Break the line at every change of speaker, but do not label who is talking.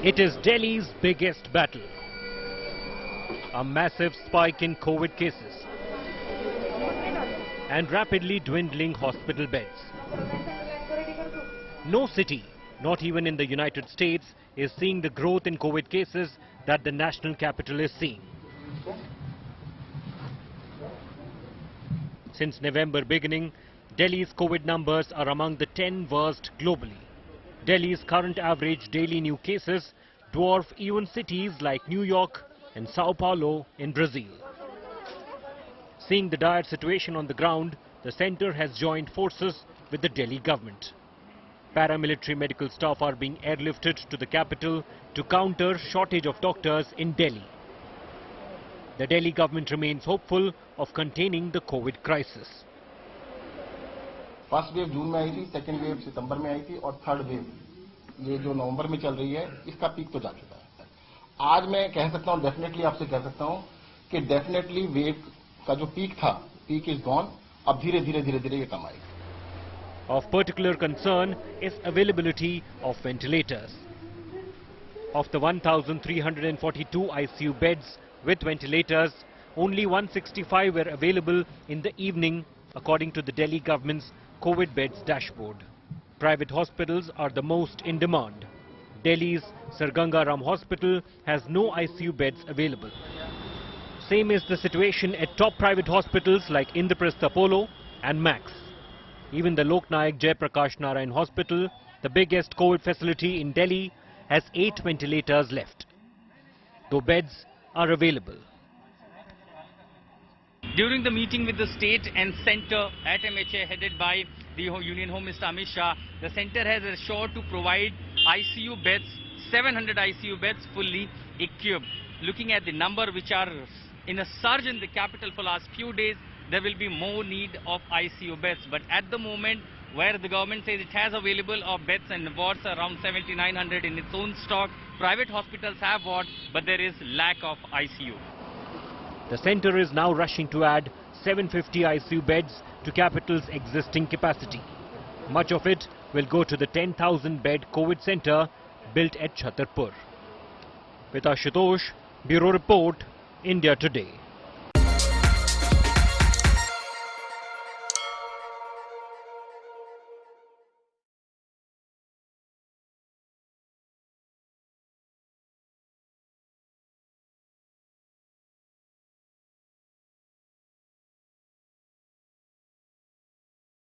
It is Delhi's biggest battle. A massive spike in COVID cases and rapidly dwindling hospital beds. No city, not even in the United States, is seeing the growth in COVID cases that the national capital is seeing. Since November beginning, Delhi's COVID numbers are among the 10 worst globally. Delhi's current average daily new cases dwarf even cities like New York and Sao Paulo in Brazil. Seeing the dire situation on the ground, the centre has joined forces with the Delhi government. Paramilitary medical staff are being airlifted to the capital to counter shortage of doctors in Delhi. The Delhi government remains hopeful of containing the COVID crisis.
First wave जून में आई थी, second wave सितंबर में आई थी और third wave ये जो नवंबर में चल रही है, इसका पीक तो जा चुका है। आज मैं कह सकता हूं, डेफिनेटली आपसे कह सकता हूं कि डेफिनेटली वेव का जो पीक था, पीक इज गॉन। अब धीरे धीरे ये कम आएगी।
Of particular concern is availability of ventilators. Of the 1,342 ICU beds with ventilators, only 165 were available in the evening, according to the Delhi government's COVID beds dashboard. Private hospitals are the most in demand. Delhi's Sir Ganga Ram Hospital has no ICU beds available. Same is the situation at top private hospitals like Indraprastha Apollo and Max. Even the Lok Nayak Jayaprakash Narayan Hospital, the biggest COVID facility in Delhi, has 8 ventilators left, though beds are available.
During the meeting with the state and centre at MHA headed by the Union Home Minister Amit Shah, the centre has assured to provide ICU beds, 700 ICU beds fully equipped. Looking at the number which are in a surge in the capital for last few days, there will be more need of ICU beds. But at the moment, where the government says it has available of beds and wards around 7,900 in its own stock, private hospitals have wards, but there is lack of ICU.
The centre is now rushing to add 750 ICU beds to capital's existing capacity. Much of it will go to the 10,000 bed COVID centre built at Chhatarpur. With Ashutosh, Bureau Report, India Today.